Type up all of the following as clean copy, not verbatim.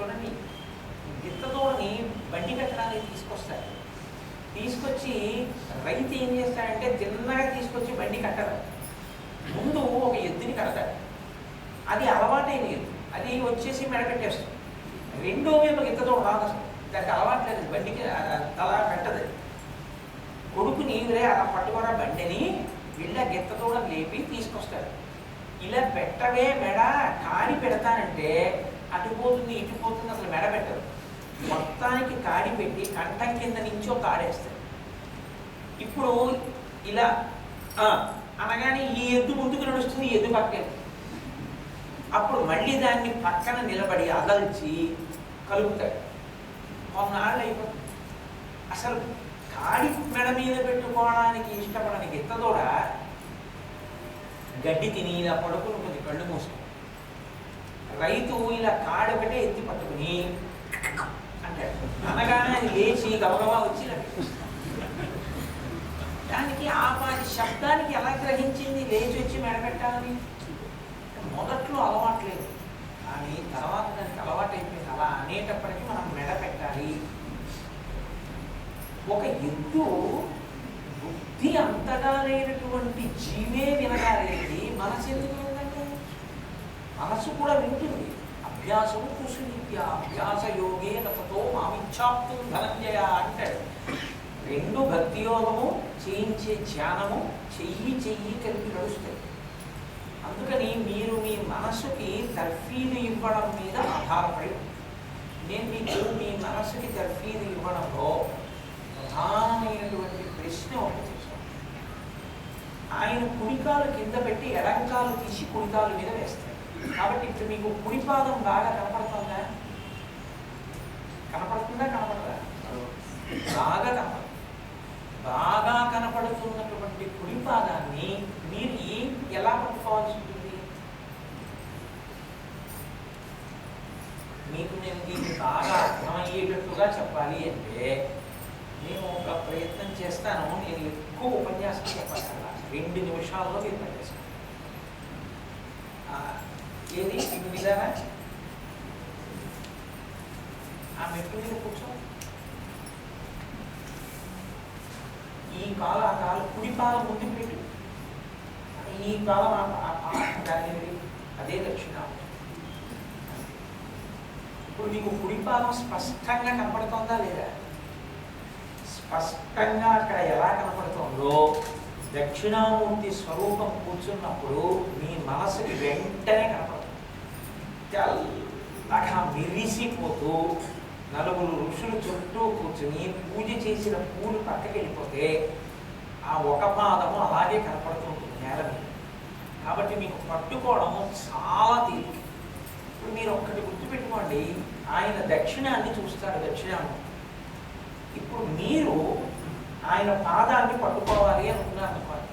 చూడండి, గిత్తతోడని బండి కట్టడానికి తీసుకొస్తారు. తీసుకొచ్చి రైతు ఏం చేస్తాడంటే తిన్నగా తీసుకొచ్చి బండి కట్టరు, ముందు ఒక ఎద్దుని కడతాడు. అది అలవాటైన ఎద్దు, అది వచ్చేసి మెడపెట్టేస్తుంది. రెండో వైపు గిత్తతోడు రాదు, అసలు దానికి అలవాట్లేదు, బండికి అలా కట్టదు. కొడుకుని అలా పట్టుకోరా బండిని వీళ్ళ గిత్తతోడ లేపి తీసుకొస్తాడు. ఇలా పెట్టవే మెడ, కాడి పెడతానంటే అటుపోతుంది ఇటుపోతుంది, అసలు మెడ పెట్టదు. మొత్తానికి కాడి పెట్టి కంఠం కింద నుంచి ఒక కాడేస్తాడు. ఇప్పుడు ఇలా అనగానే ఈ ఎద్దు ముందుకు నడుస్తుంది, ఎద్దు పక్కన. అప్పుడు మళ్ళీ దాన్ని పక్కన నిలబడి అదల్చి కలుపుతాడు. కొన్నాళ్ళు అయిపోతుంది. అసలు కాడి మెడ మీద పెట్టుకోవడానికి ఇష్టపడని గిత్తతోడ గడ్డి తిని ఇలా పడుకుని కొద్ది కళ్ళు మూసుకుంది. రైతు ఇలా కాడి ఒకటే ఎత్తి పట్టుకుని అంటాడు. అనగానే అది లేచి గబగబా వచ్చి దానికి ఆపాది శబ్దానికి ఎలా గ్రహించింది లేచి వచ్చి మెడపెట్టాలని? మొదట్లో అలవాట్లేదు, కానీ తర్వాత దానికి అలవాటు అయిపోయింది. అలా అనేటప్పటికీ మనం మెడ పెట్టాలి. ఒక ఎద్దు బుద్ధి అంతగా లేనటువంటి జీవే వినగాలేంటి, మనసు ఎందుకు విందంటే మనసు కూడా వింటుంది. అభ్యాసము కుసునిత్య అభ్యాస యోగే రతతో మామిచ్చాప్తు ధనంజయ అంటాడు. రెండు భక్తి యోగము చేయించే ధ్యానము చెయ్యి కలిపి నడుస్తాయి. అందుకని మీరు మీ మనసుకి తర్ఫీదు ఇవ్వడం మీద ఆధారపడి, నేను మీకు మీ మనసుకి తర్ఫీదు ఇవ్వడంలో ప్రధానమైనటువంటి ప్రశ్న ఒకటి చేశాను. ఆయన కుడికాలు కింద పెట్టి ఎడంకాలు తీసి కుడికాలు మీద వేస్తాడు. కాబట్టి ఇప్పుడు మీకు కుడిపాదం బాగా కనపడుతుందా? కనపడదా? బాగా కనపడుతుంది. బాగా కనపడుతున్నటువంటి కుడిపాదాన్ని మీరు ఎలా పట్టుకోవాల్సి ఉంటుంది? మీకు నేను దీన్ని బాగా అర్థమయ్యేటట్టుగా చెప్పాలి అంటే నేను ఒక ప్రయత్నం చేస్తాను. నేను ఎక్కువ ఉపన్యాసం చెప్పగల 2 నిమిషాల్లో మీరు పనిచేస్తాను. ఏది మీకు విధానా? ఆ మెట్టు మీద కూర్చో. ఈ కాలు ఆ కాలు కుడిపాదం ముందుకు పెట్టు, ఈ కాలం దాన్ని అదే దక్షిణామూర్తి. ఇప్పుడు మీకు కుడిపాదం స్పష్టంగా కనపడుతుందా లేదా? స్పష్టంగా అక్కడ ఎలా కనపడుతుందో దక్షిణామూర్తి స్వరూపం కూర్చున్నప్పుడు మీ మనసుకి వెంటనే కనపడుతుంది. తెల్లగా మెరిసిపోతూ నలుగురు ఋషులు చుట్టూ కూర్చుని పూజ చేసిన పూలు పక్కకి వెళ్ళిపోతే ఆ ఒక పాదము అలాగే కనపడుతూ ఉంటుంది నేల మీద. కాబట్టి మీకు పట్టుకోవడం చాలా తేలిక. ఇప్పుడు మీరు ఒక్కటి గుర్తుపెట్టుకోండి, ఆయన దక్షిణాన్ని చూస్తాడు, దక్షిణామూర్తి. ఇప్పుడు మీరు ఆయన పాదాన్ని పట్టుకోవాలి అనుకున్నారు అనుకోండి,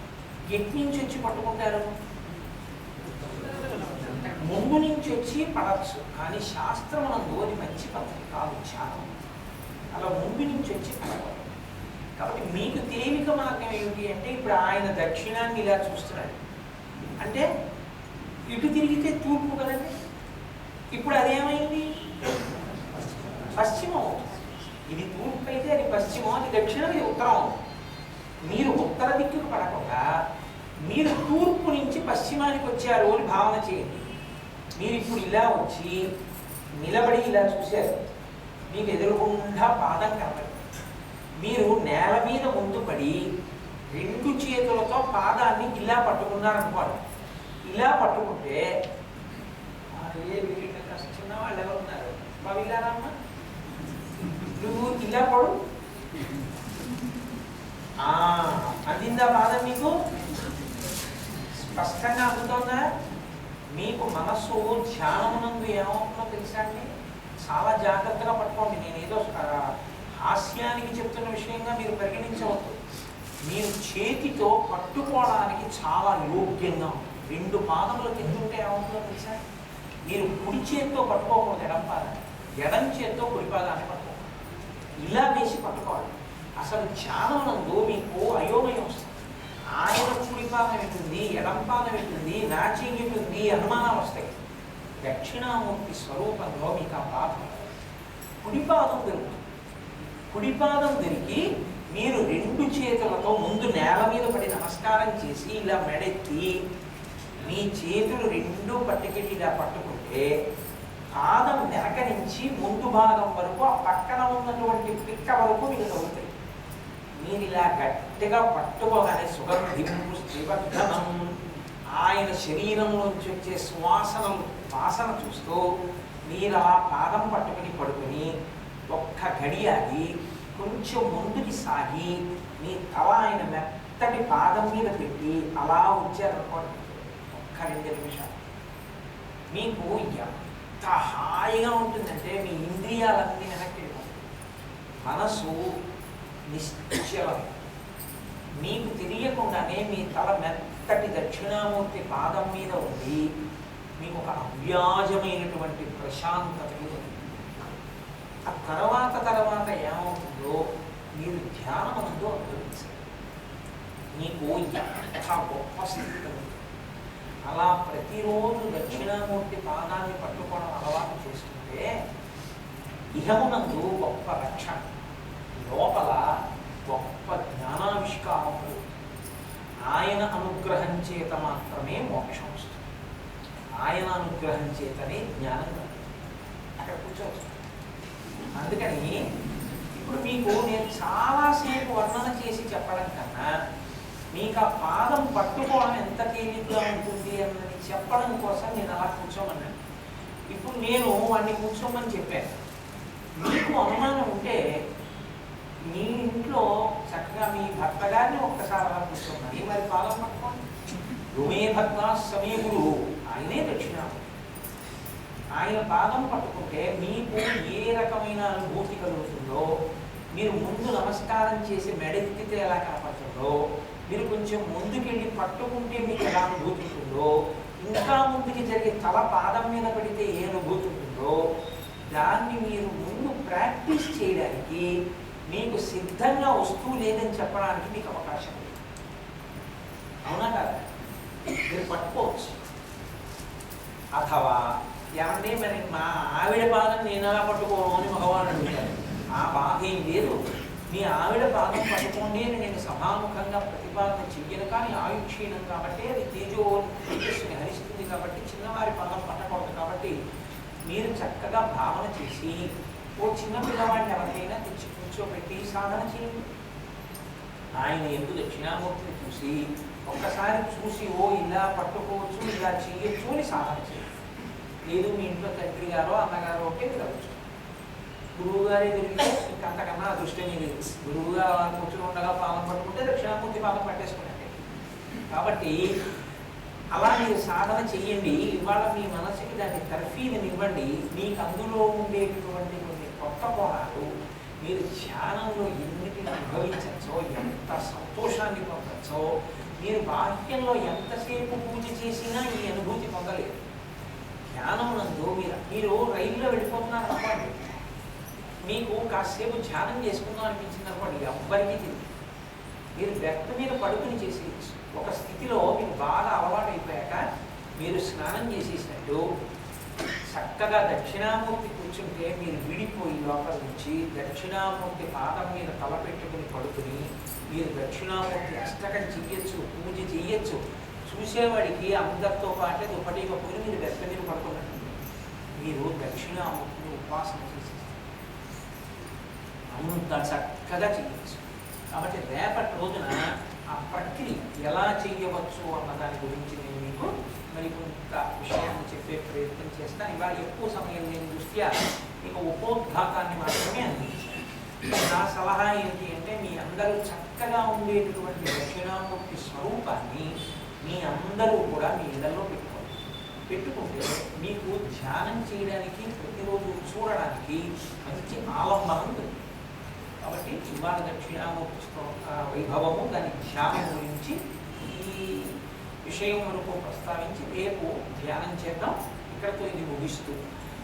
ఎటు నుంచి వచ్చి పట్టుకుంటారు? ముందు నుంచి వచ్చి పడవచ్చు, కానీ శాస్త్రం నందు అది మంచి పద్ధతి కాదు, ధ్యానం. అలా ముందు నుంచి వచ్చి పడకూడదు. కాబట్టి మీకు తేలిక మార్గం ఏమిటి అంటే, ఇప్పుడు ఆయన దక్షిణాన్ని ఇలా చూస్తున్నాడు అంటే ఇటు తిరిగితే తూర్పు కదండి. ఇప్పుడు అదేమైంది? పశ్చిమం అవుతుంది. ఇది తూర్పు అయితే అది పశ్చిమం, అది దక్షిణం, ఇది ఉత్తరం. మీరు ఉత్తర దిక్కుకు పడకుండా మీరు తూర్పు నుంచి పశ్చిమానికి వచ్చారు అని భావన చేయండి. మీరు ఇప్పుడు ఇలా వచ్చి నిలబడి ఇలా చూశారు, మీకు ఎదురుగుండా పాదం కనపడి మీరు నేల మీద ముందు పడి 2 చేతులతో పాదాన్ని ఇలా పట్టుకున్నారనుకోండి. ఇలా పట్టుకుంటే చిన్న వాళ్ళు ఎవరు ఉన్నారు బావిలారమ్మ, నువ్వు ఇలా పడు. అందిందా పాదం? మీకు స్పష్టంగా అందుతోందా? మీకు మనస్సు ధ్యానమునందు ఏమవుతుందో తెలుసా అండి? చాలా జాగ్రత్తగా పట్టుకోండి. నేను ఏదో హాస్యానికి చెప్తున్న విషయంగా మీరు పరిగణించవద్దు. మీరు చేతితో పట్టుకోవడానికి చాలా యోగ్యంగా ఉంటుంది. 2 పాదముల కింద ఉంటే ఏమవుతుందో తెలుసా? మీరు కుడి చేతితో పట్టుకోకూడదు ఎడం పాదాన్ని, ఎడం చేతితో కుడి పాదాన్ని పట్టుకోకూడదు. ఇలా వేసి పట్టుకోవాలి. అసలు ధ్యానమునందు మీకు అయోమయం వస్తుంది. ఆయన కుడి పాదం ఎటుంది, ఎడం పాదం ఎటుంది, నా చెయ్యి ఎటుంది అనుమానాలు వస్తాయి. దక్షిణామూర్తి స్వరూపంలో మీకు ఆ బాధ కుడిపాదం దొరుకుతుంది. కుడిపాదం దొరికి మీరు 2 చేతులతో ముందు నేల మీద పడి నమస్కారం చేసి ఇలా మెడెత్తి మీ చేతులు 2 పట్టుకెట్టి ఇలా పట్టుకుంటే పాదం వెనక నుంచి ముందు భాగం వరకు ఆ పక్కన ఉన్నటువంటి పిక్క వరకు మీకు తగ్గుతాయి. మీరు ఇలా గట్టిగా పట్టుకోగానే సుగంధిం పుష్టివర్ధనం ఆయన శరీరంలోంచి వచ్చే వాసన చూస్తూ మీరు అలా పాదం పట్టుకుని పడుకుని ఒక్క గడియాగి కొంచెం ముందుకి సాగి మీ తల ఆయన మెత్తటి పాదం మీద పెట్టి అలా ఉంచారనుకోండి ఒక్క 2 నిమిషాలు మీకు ఎంత హాయిగా ఉంటుందంటే మీ ఇంద్రియాలన్నీ వెనక్కి మనసు నిశ్చలం. మీకు తెలియకుండానే మీ తల మెత్తటి దక్షిణామూర్తి పాదం మీద ఉండి మీకు ఒక అవ్యాజమైనటువంటి ప్రశాంతత. ఆ తర్వాత ఏమవుతుందో మీరు ధ్యానమందు అనుభవించాలి. మీకు ఎంత గొప్ప స్థితి. అలా ప్రతిరోజు దక్షిణామూర్తి పాదాన్ని పట్టుకోవడం అలవాటు చేస్తుంటే ఇహమునందు గొప్ప రక్షణ, లోపల గొప్ప జ్ఞానావిష్కారం. ఆయన అనుగ్రహం చేత మాత్రమే మోక్షం వస్తుంది. ఆయన అనుగ్రహం చేతనే జ్ఞానం అక్కడ కూర్చోవచ్చు. అందుకని ఇప్పుడు మీకు నేను చాలాసేపు వర్ణన చేసి చెప్పడం కన్నా మీకు ఆ పాదం పట్టుకోవడం ఎంత తేలిగ్గా ఉంటుంది అన్నది చెప్పడం కోసం నేను అలా కూర్చోమన్నాను. ఇప్పుడు నేను వాడిని కూర్చోమని చెప్పాను. మీకు అనుమానం ఉంటే మీ ఇంట్లో చక్కగా మీ భర్త గారిని ఒక్కసారి అలా కూర్చోమని మరి పాదం పట్టుకోండి. రుమే భక్త సమీ గురువు, ఆయనే దక్షిణామూర్తి. ఆయన పాదం పట్టుకుంటే మీకు ఏ రకమైన అనుభూతి కలుగుతుందో, మీరు ముందు నమస్కారం చేసి మెడెత్తితే ఎలా కనపడుతుందో, మీరు కొంచెం ముందుకెళ్ళి పట్టుకుంటే మీకు ఎలా అనుభూతి ఉంటుందో, ఇంకా ముందుకి జరిగే తల పాదం మీద పడితే ఏ అనుభూతి ఉంటుందో, దాన్ని మీరు ముందు ప్రాక్టీస్ చేయడానికి మీకు సిద్ధంగా వస్తువు లేదని చెప్పడానికి మీకు అవకాశం లేదు. అవునా కదా? మీరు పట్టుకోవచ్చు. అథవా ఏమంటే మరి మా ఆవిడ పాదం నేను ఎలా పట్టుకోను అని మగవాడు అడుగుతారు. ఆ బాధ ఏం లేదు. మీ ఆవిడ పాదం పట్టుకోండి అని నేను సభాముఖంగా ప్రతిపాదన చెయ్యను. కానీ ఆయుక్షీణం కాబట్టి అది తేజస్సుని హరిస్తుంది కాబట్టి చిన్నవారి పాదం పట్టకూడదు. కాబట్టి మీరు చక్కగా భావన చేసి ఓ చిన్న పిల్లవాడిని ఎవరికైనా తెచ్చి కూర్చోబెట్టి సాధన చేయండి. ఆయన ఎందుకు దక్షిణామూర్తిని చూసి ఒక్కసారి చూసి ఓ ఇలా పట్టుకోవచ్చు, ఇలా చేయొచ్చు అని సాధన చేయండి. లేదు మీ ఇంట్లో తండ్రి గారో అన్నగారో ఒకే వెళ్ళవచ్చు. గురువు గారే తిరిగితే ఇంకంతకన్నా అదృష్టమే లేదు. గురువుగా కూర్చుని ఉండగా పాదం పట్టుకుంటే దక్షిణామూర్తి పాదం పట్టేసుకున్నట్టే. కాబట్టి అలా మీరు సాధన చెయ్యండి. ఇవాళ మీ మనసుకి దాన్ని తర్ఫీదునివ్వండి. మీకు అందులో ఉండేటటువంటి కొన్ని కొత్త కోణాలు మీరు ధ్యానంలో ఎన్నిటిని అనుభవించచ్చో, ఎంత సంతోషాన్ని పొందచ్చో, మీరు బాహ్యంలో ఎంతసేపు పూజ చేసినా ఈ అనుభూతి పొందలేదు. ధ్యానం నందు మీరు రైల్లో వెళ్ళిపోతున్నారు అనుకోండి, మీకు కాసేపు ధ్యానం చేసుకుందాం అనిపించింది అనుకోండి, ఎవ్వరికీ తెలియదు. మీరు బెర్త్ మీద పడుకుని చేసేయచ్చు. ఒక స్థితిలో మీకు బాగా అలవాటు అయిపోయాక మీరు స్నానం చేసేసినట్టు చక్కగా దక్షిణామూర్తి కూర్చుంటే మీరు విడిపోయి లోపల నుంచి దక్షిణామూర్తి పాదం మీద తల పెట్టుకుని పడుకుని మీరు దక్షిణామూర్తి అష్టకం చెయ్యొచ్చు, పూజ చెయ్యొచ్చు. చూసేవాడికి అందరితో పాటే దుప్పటి కప్పుకుని మీరు బెర్త్ మీద పడుకున్నట్టు మీరు దక్షిణామూర్తిని ఉపాసన చేసేస్తారు. అంత చక్కగా చెయ్యవచ్చు. కాబట్టి రేపటి రోజున ఆ ప్రక్రియ ఎలా చేయవచ్చు అన్న దాని గురించి నేను మీకు మరి కొంత విషయాన్ని చెప్పే ప్రయత్నం చేస్తాను. ఇవాళ ఎక్కువ సమయం లేని దృష్ట్యా మీకు ఉపోద్ఘాతాన్ని మాత్రమే అందించాను. నా సలహా ఏంటి అంటే మీ అందరూ చక్కగా ఉండేటటువంటి దక్షిణామూర్తి స్వరూపాన్ని మీ అందరూ కూడా మీ ఇళ్లలో పెట్టుకుంటే మీకు ధ్యానం చేయడానికి ప్రతిరోజు చూడడానికి మంచి ఆలంబనం దొరుకుతుంది. కాబట్టి ఇవాళ దక్షిణామూర్తి వైభవము దాని ధ్యానం గురించి ఈ విషయం వరకు ప్రస్తావించి రేపు ధ్యానం చేద్దాం. ఇక్కడతో ఇది ముగిస్తూ